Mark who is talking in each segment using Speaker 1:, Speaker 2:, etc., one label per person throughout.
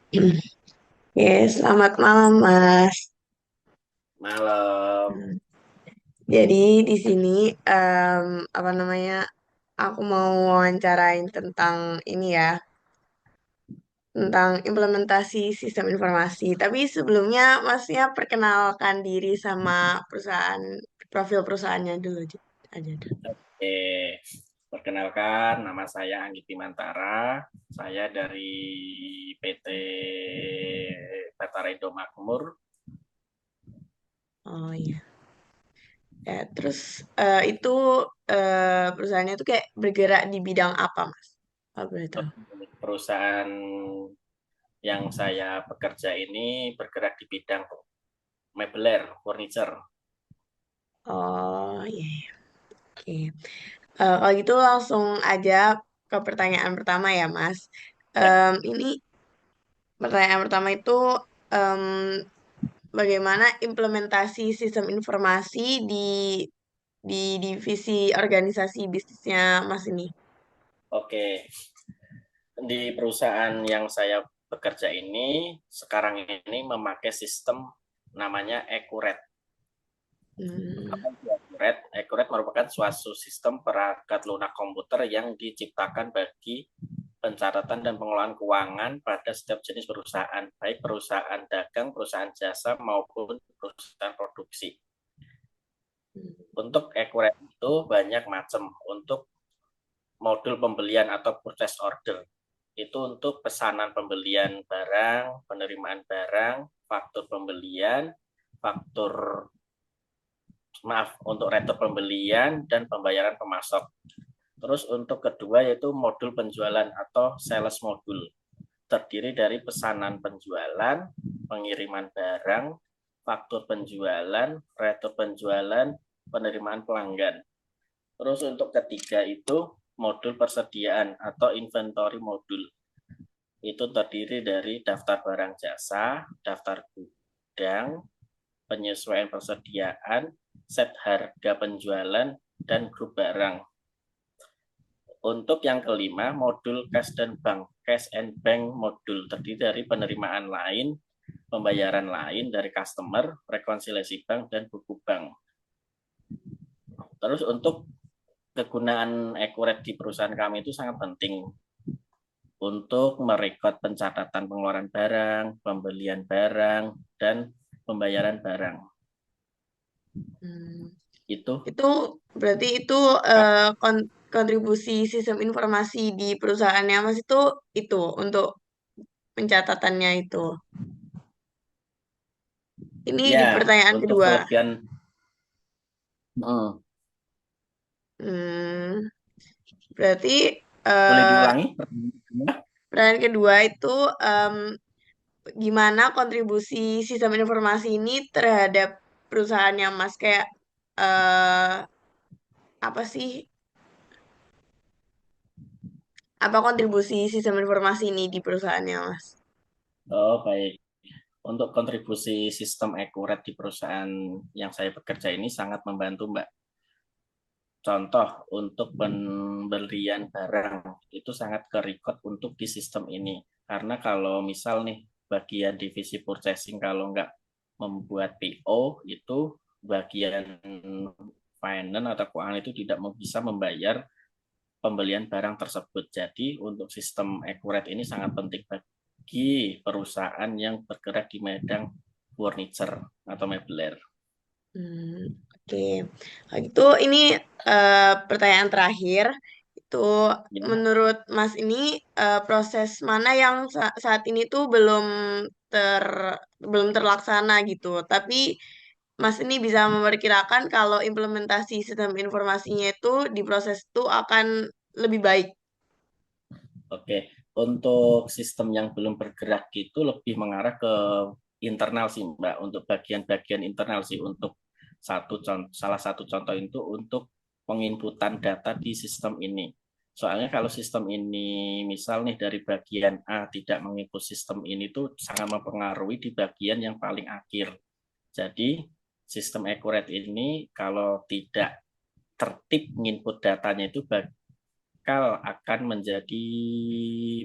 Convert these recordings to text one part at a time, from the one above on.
Speaker 1: Oke, selamat malam, Mas.
Speaker 2: Malam.
Speaker 1: Hmm. Jadi di sini apa namanya? Aku mau wawancarain tentang ini ya, tentang implementasi sistem informasi. Tapi sebelumnya, Masnya perkenalkan diri sama perusahaan, profil perusahaannya dulu aja.
Speaker 2: Perkenalkan, nama saya Anggi Mantara. Saya dari PT Batarindo Makmur.
Speaker 1: Oh iya. Ya, terus itu perusahaannya itu kayak bergerak di bidang apa, Mas? Kalau boleh tahu.
Speaker 2: Perusahaan yang saya bekerja ini bergerak di bidang mebeler, furniture.
Speaker 1: Oh iya, iya. Oke. Kalau gitu langsung aja ke pertanyaan pertama ya, Mas.
Speaker 2: Ya,
Speaker 1: Ini pertanyaan pertama itu em, bagaimana implementasi sistem informasi di divisi organisasi bisnisnya Mas ini?
Speaker 2: oke. Di perusahaan yang saya bekerja ini, sekarang ini memakai sistem namanya Accurate.
Speaker 1: Hmm,
Speaker 2: Accurate merupakan suatu sistem perangkat lunak komputer yang diciptakan bagi pencatatan dan pengelolaan keuangan pada setiap jenis perusahaan, baik perusahaan dagang, perusahaan jasa, maupun perusahaan produksi. Untuk Accurate itu banyak macam. Untuk modul pembelian atau purchase order, itu untuk pesanan pembelian barang, penerimaan barang, faktur pembelian, faktur maaf untuk retur pembelian dan pembayaran pemasok. Terus untuk kedua yaitu modul penjualan atau sales modul. Terdiri dari pesanan penjualan, pengiriman barang, faktur penjualan, retur penjualan, penerimaan pelanggan. Terus untuk ketiga itu modul persediaan atau inventory modul. Itu terdiri dari daftar barang jasa, daftar gudang, penyesuaian persediaan, set harga penjualan, dan grup barang. Untuk yang kelima, modul cash dan bank. Cash and bank modul terdiri dari penerimaan lain, pembayaran lain dari customer, rekonsiliasi bank, dan buku bank. Terus untuk kegunaan Accurate di perusahaan kami itu sangat penting untuk merekod pencatatan pengeluaran barang, pembelian barang, dan pembayaran barang.
Speaker 1: hmm.
Speaker 2: Itu
Speaker 1: Itu berarti itu kontribusi sistem informasi di perusahaannya Mas itu untuk pencatatannya itu. Ini di
Speaker 2: ya
Speaker 1: pertanyaan
Speaker 2: untuk
Speaker 1: kedua.
Speaker 2: kelebihan. Hmm,
Speaker 1: Hmm, berarti
Speaker 2: boleh
Speaker 1: eh,
Speaker 2: diulangi?
Speaker 1: pertanyaan kedua itu em, gimana kontribusi sistem informasi ini terhadap perusahaannya Mas kayak eh, apa sih? Apa kontribusi sistem informasi ini di perusahaannya Mas?
Speaker 2: Oh, baik. Untuk kontribusi sistem Accurate di perusahaan yang saya bekerja ini sangat membantu, Mbak. Contoh untuk pembelian barang itu sangat ke-record untuk di sistem ini. Karena kalau misal nih bagian divisi purchasing kalau nggak membuat PO itu bagian finance atau keuangan itu tidak bisa membayar pembelian barang tersebut. Jadi untuk sistem Accurate ini sangat penting bagi perusahaan yang bergerak di bidang furniture atau meubilar.
Speaker 1: Hmm, oke. Kalau gitu ini pertanyaan terakhir itu
Speaker 2: Ya.
Speaker 1: menurut Mas ini proses mana yang saat ini tuh ter belum terlaksana gitu. Tapi Mas ini bisa memperkirakan kalau implementasi sistem informasinya itu di proses itu akan lebih baik.
Speaker 2: Oke, untuk sistem yang belum bergerak itu lebih mengarah ke internal sih, Mbak. Untuk bagian-bagian internal sih, untuk salah satu contoh itu untuk penginputan data di sistem ini. Soalnya kalau sistem ini misal nih dari bagian A tidak menginput sistem ini tuh sangat mempengaruhi di bagian yang paling akhir. Jadi sistem Accurate ini kalau tidak tertib menginput datanya itu bakal akan menjadi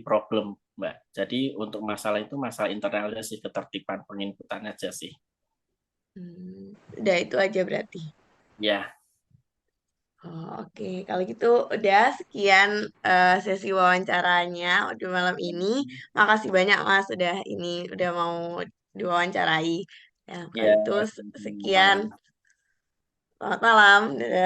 Speaker 2: problem Mbak. Jadi untuk masalah itu masalah internalnya sih, ketertiban penginputan aja sih.
Speaker 1: Udah itu aja berarti.
Speaker 2: Ya,
Speaker 1: Oh, oke. Kalau gitu udah sekian sesi wawancaranya di malam ini. Makasih banyak Mas udah mau diwawancarai. Ya, kalau
Speaker 2: ya,
Speaker 1: itu sekian.
Speaker 2: sama-sama.
Speaker 1: Selamat malam. Dadah.